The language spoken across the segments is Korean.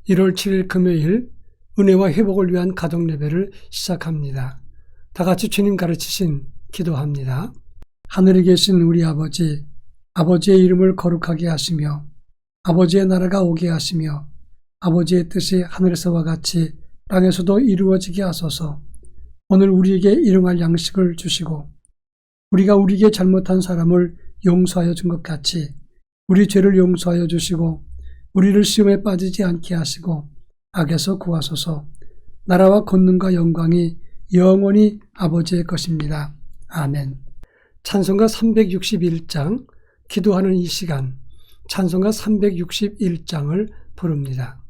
1월 7일 금요일 은혜와 회복을 위한 가정 예배를 시작합니다. 다 같이 주님 가르치신 기도합니다. 하늘에 계신 우리 아버지, 아버지의 이름을 거룩하게 하시며 아버지의 나라가 오게 하시며 아버지의 뜻이 하늘에서와 같이 땅에서도 이루어지게 하소서. 오늘 우리에게 일용할 양식을 주시고 우리가 우리에게 잘못한 사람을 용서하여 준 것 같이 우리 죄를 용서하여 주시고 우리를 시험에 빠지지 않게 하시고 악에서 구하소서. 나라와 권능과 영광이 영원히 아버지의 것입니다. 아멘. 찬송가 361장, 기도하는 이 시간, 찬송가 361장을 부릅니다.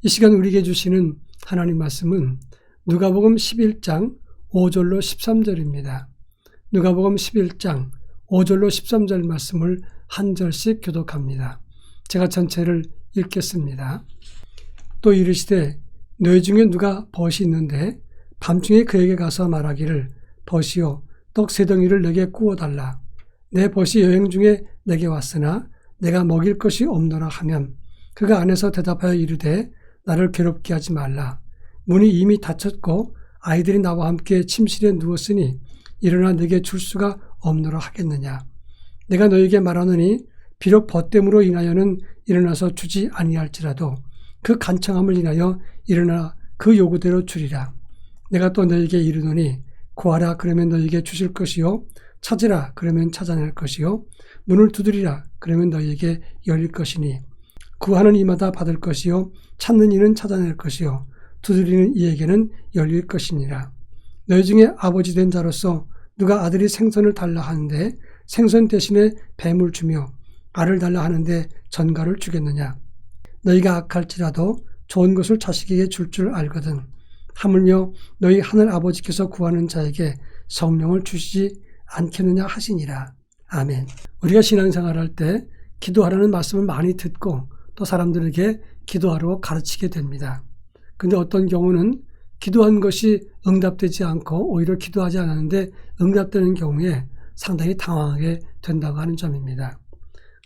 이 시간 우리에게 주시는 하나님 말씀은 누가복음 11장 5절로 13절입니다. 누가복음 11장 5절로 13절 말씀을 한 절씩 교독합니다. 제가 전체를 읽겠습니다. 또 이르시되 너희 중에 누가 벗이 있는데 밤중에 그에게 가서 말하기를 벗이요 떡 세 덩이를 내게 구워달라. 내 벗이 여행 중에 내게 왔으나 내가 먹일 것이 없노라 하면 그가 안에서 대답하여 이르되 나를 괴롭게 하지 말라. 문이 이미 닫혔고 아이들이 나와 함께 침실에 누웠으니 일어나 내게 줄 수가 없노라 하겠느냐. 내가 너에게 말하노니 비록 벗됨으로 인하여는 일어나서 주지 아니할지라도 그 간청함을 인하여 일어나 그 요구대로 주리라. 내가 또 너에게 이르노니 구하라 그러면 너에게 주실 것이요 찾으라 그러면 찾아낼 것이요 문을 두드리라 그러면 너희에게 열릴 것이니 구하는 이마다 받을 것이요 찾는 이는 찾아낼 것이요 두드리는 이에게는 열릴 것이니라. 너희 중에 아버지 된 자로서 누가 아들이 생선을 달라 하는데 생선 대신에 뱀을 주며 알을 달라 하는데 전갈을 주겠느냐. 너희가 악할지라도 좋은 것을 자식에게 줄 줄 알거든. 하물며 너희 하늘 아버지께서 구하는 자에게 성령을 주시지 않겠느냐 하시니라. 아멘. 우리가 신앙생활할 때 기도하라는 말씀을 많이 듣고 또 사람들에게 기도하라고 가르치게 됩니다. 근데 어떤 경우는 기도한 것이 응답되지 않고 오히려 기도하지 않았는데 응답되는 경우에 상당히 당황하게 된다고 하는 점입니다.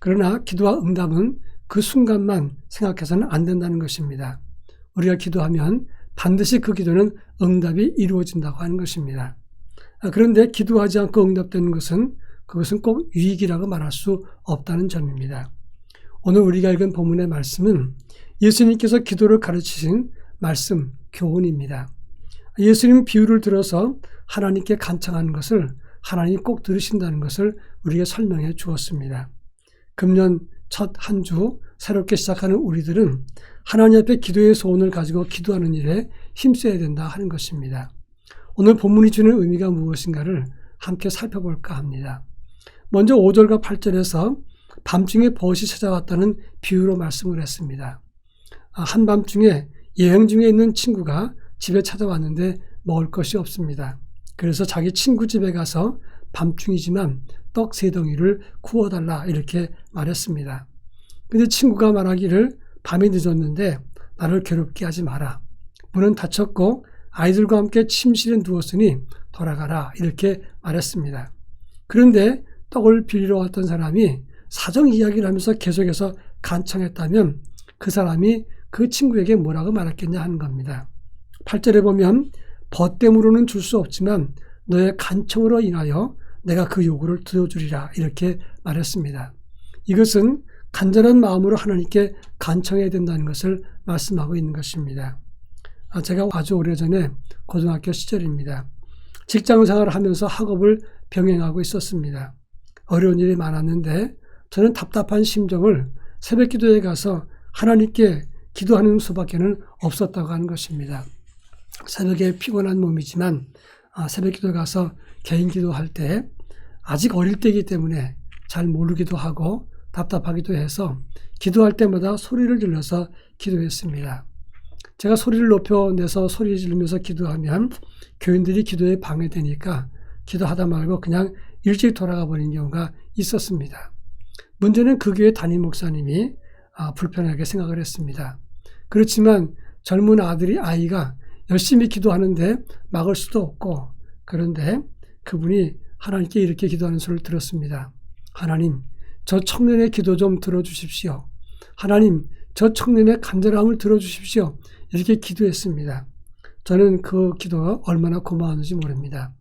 그러나 기도와 응답은 그 순간만 생각해서는 안 된다는 것입니다. 우리가 기도하면 반드시 그 기도는 응답이 이루어진다고 하는 것입니다. 그런데 기도하지 않고 응답되는 것은 그것은 꼭 유익이라고 말할 수 없다는 점입니다. 오늘 우리가 읽은 본문의 말씀은 예수님께서 기도를 가르치신 말씀, 교훈입니다. 예수님 비유를 들어서 하나님께 간청하는 것을 하나님이 꼭 들으신다는 것을 우리에게 설명해 주었습니다. 금년 첫 한 주 새롭게 시작하는 우리들은 하나님 앞에 기도의 소원을 가지고 기도하는 일에 힘써야 된다 하는 것입니다. 오늘 본문이 주는 의미가 무엇인가를 함께 살펴볼까 합니다. 먼저 5절과 8절에서 밤중에 벗이 찾아왔다는 비유로 말씀을 했습니다. 한밤중에 여행 중에 있는 친구가 집에 찾아왔는데 먹을 것이 없습니다. 그래서 자기 친구 집에 가서 밤중이지만 떡 3덩이를 구워달라 이렇게 말했습니다. 근데 친구가 말하기를 밤이 늦었는데 나를 괴롭게 하지 마라. 문은 닫혔고 아이들과 함께 침실에 누웠으니 돌아가라 이렇게 말했습니다. 그런데 떡을 빌리러 왔던 사람이 사정 이야기를 하면서 계속해서 간청했다면 그 사람이 그 친구에게 뭐라고 말했겠냐 하는 겁니다. 8절에 보면 벗됨으로는 줄 수 없지만 너의 간청으로 인하여 내가 그 요구를 들어주리라 이렇게 말했습니다. 이것은 간절한 마음으로 하나님께 간청해야 된다는 것을 말씀하고 있는 것입니다. 제가 아주 오래전에 고등학교 시절입니다. 직장생활을 하면서 학업을 병행하고 있었습니다. 어려운 일이 많았는데 저는 답답한 심정을 새벽기도에 가서 하나님께 기도하는 수밖에는 없었다고 하는 것입니다. 새벽에 피곤한 몸이지만 새벽기도에 가서 개인 기도할 때 아직 어릴 때이기 때문에 잘 모르기도 하고 답답하기도 해서 기도할 때마다 소리를 질러서 기도했습니다. 제가 소리를 높여내서 소리 지르면서 기도하면 교인들이 기도에 방해되니까 기도하다 말고 그냥 일찍 돌아가 버린 경우가 있었습니다. 문제는 그 교회 담임 목사님이 불편하게 생각을 했습니다. 그렇지만 젊은 아이가 열심히 기도하는데 막을 수도 없고 그런데 그분이 하나님께 이렇게 기도하는 소리를 들었습니다. 하나님, 저 청년의 기도 좀 들어주십시오. 하나님, 저 청년의 간절함을 들어주십시오. 이렇게 기도했습니다. 저는 그 기도가 얼마나 고마웠는지 모릅니다.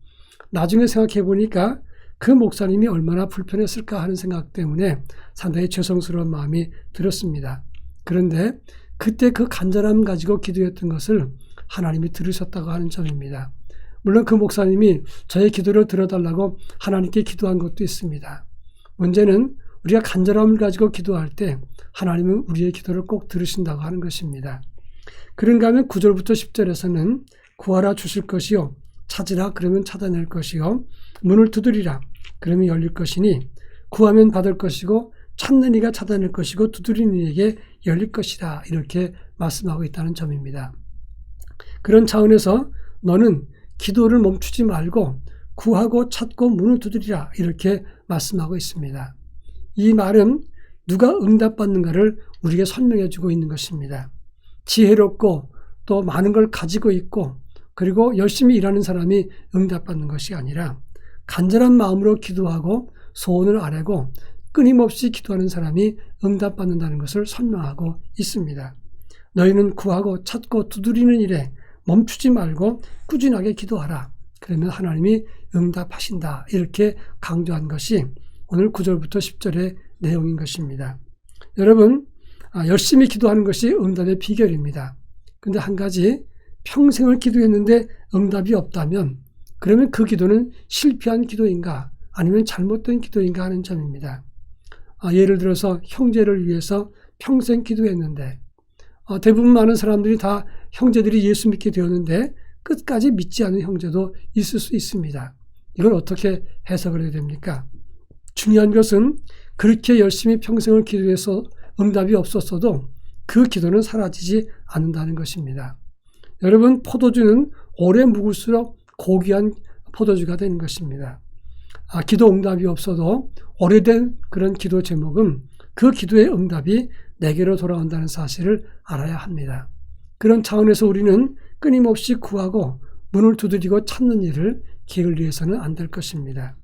나중에 생각해 보니까 그 목사님이 얼마나 불편했을까 하는 생각 때문에 상당히 죄송스러운 마음이 들었습니다. 그런데 그때 그 간절함 가지고 기도했던 것을 하나님이 들으셨다고 하는 점입니다. 물론 그 목사님이 저의 기도를 들어달라고 하나님께 기도한 것도 있습니다. 문제는 우리가 간절함을 가지고 기도할 때 하나님은 우리의 기도를 꼭 들으신다고 하는 것입니다. 그런가 하면 9절부터 10절에서는 구하라 주실 것이요 찾으라 그러면 찾아낼 것이요 문을 두드리라 그러면 열릴 것이니 구하면 받을 것이고 찾는 이가 찾아낼 것이고 두드리는 이에게 열릴 것이다 이렇게 말씀하고 있다는 점입니다. 그런 차원에서 너는 기도를 멈추지 말고 구하고 찾고 문을 두드리라 이렇게 말씀하고 있습니다. 이 말은 누가 응답받는가를 우리에게 설명해 주고 있는 것입니다. 지혜롭고 또 많은 걸 가지고 있고 그리고 열심히 일하는 사람이 응답받는 것이 아니라 간절한 마음으로 기도하고 소원을 아뢰고 끊임없이 기도하는 사람이 응답받는다는 것을 설명하고 있습니다. 너희는 구하고 찾고 두드리는 일에 멈추지 말고 꾸준하게 기도하라. 그러면 하나님이 응답하신다. 이렇게 강조한 것이 오늘 9절부터 10절의 내용인 것입니다. 여러분, 열심히 기도하는 것이 응답의 비결입니다. 근데 한 가지, 평생을 기도했는데 응답이 없다면 그러면 그 기도는 실패한 기도인가 아니면 잘못된 기도인가 하는 점입니다. 예를 들어서 형제를 위해서 평생 기도했는데 대부분 많은 사람들이 다 형제들이 예수 믿게 되었는데 끝까지 믿지 않은 형제도 있을 수 있습니다. 이걸 어떻게 해석을 해야 됩니까? 중요한 것은 그렇게 열심히 평생을 기도해서 응답이 없었어도 그 기도는 사라지지 않는다는 것입니다. 여러분, 포도주는 오래 묵을수록 고귀한 포도주가 되는 것입니다. 기도 응답이 없어도 오래된 그런 기도 제목은 그 기도의 응답이 내게로 돌아온다는 사실을 알아야 합니다. 그런 차원에서 우리는 끊임없이 구하고 문을 두드리고 찾는 일을 게을리해서는 안 될 것입니다.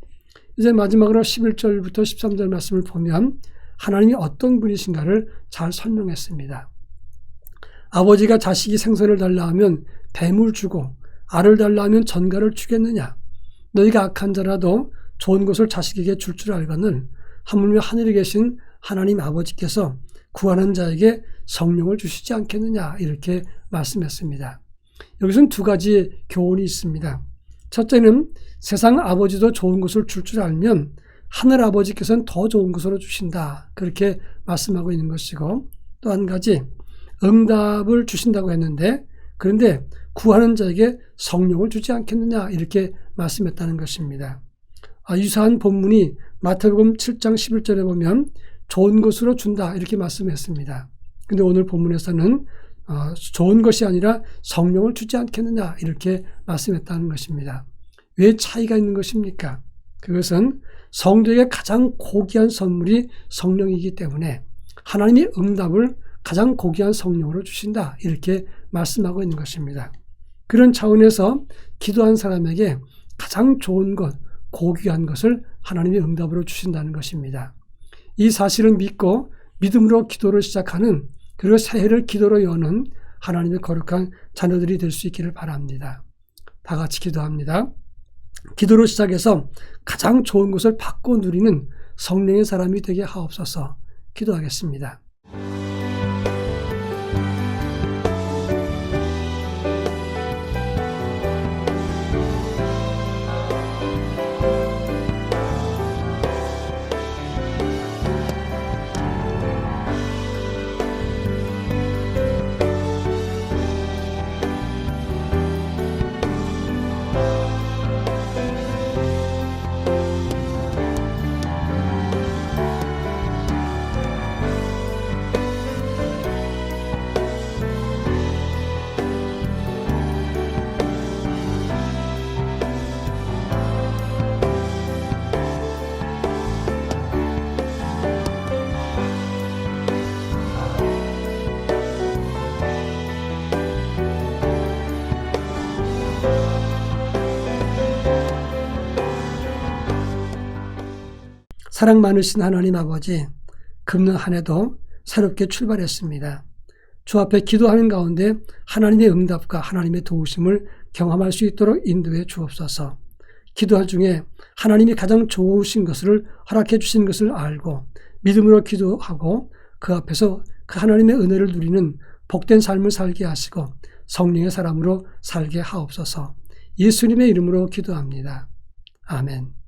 이제 마지막으로 11절부터 13절 말씀을 보면 하나님이 어떤 분이신가를 잘 설명했습니다. 아버지가 자식이 생선을 달라 하면 뱀을 주고 알을 달라 하면 전갈을 주겠느냐? 너희가 악한 자라도 좋은 것을 자식에게 줄 줄 알거늘 하물며 하늘에 계신 하나님 아버지께서 구하는 자에게 성령을 주시지 않겠느냐? 이렇게 말씀했습니다. 여기서는 두 가지 교훈이 있습니다. 첫째는 세상 아버지도 좋은 것을 줄 줄 알면 하늘 아버지께서는 더 좋은 것으로 주신다. 그렇게 말씀하고 있는 것이고, 또 한 가지 응답을 주신다고 했는데 그런데 구하는 자에게 성령을 주지 않겠느냐 이렇게 말씀했다는 것입니다. 유사한 본문이 마태복음 7장 11절에 보면 좋은 것으로 준다 이렇게 말씀했습니다. 그런데 오늘 본문에서는 좋은 것이 아니라 성령을 주지 않겠느냐 이렇게 말씀했다는 것입니다. 왜 차이가 있는 것입니까? 그것은 성도에게 가장 고귀한 선물이 성령이기 때문에 하나님이 응답을 가장 고귀한 성령으로 주신다 이렇게 말씀하고 있는 것입니다. 그런 차원에서 기도한 사람에게 가장 좋은 것, 고귀한 것을 하나님이 응답으로 주신다는 것입니다. 이 사실을 믿고 믿음으로 기도를 시작하는, 그리고 새해를 기도로 여는 하나님의 거룩한 자녀들이 될 수 있기를 바랍니다. 다 같이 기도합니다. 기도로 시작해서 가장 좋은 것을 받고 누리는 성령의 사람이 되게 하옵소서. 기도하겠습니다. 사랑 많으신 하나님 아버지, 금년 한 해도 새롭게 출발했습니다. 주 앞에 기도하는 가운데 하나님의 응답과 하나님의 도우심을 경험할 수 있도록 인도해 주옵소서. 기도할 중에 하나님이 가장 좋으신 것을 허락해 주신 것을 알고 믿음으로 기도하고 그 앞에서 그 하나님의 은혜를 누리는 복된 삶을 살게 하시고 성령의 사람으로 살게 하옵소서. 예수님의 이름으로 기도합니다. 아멘.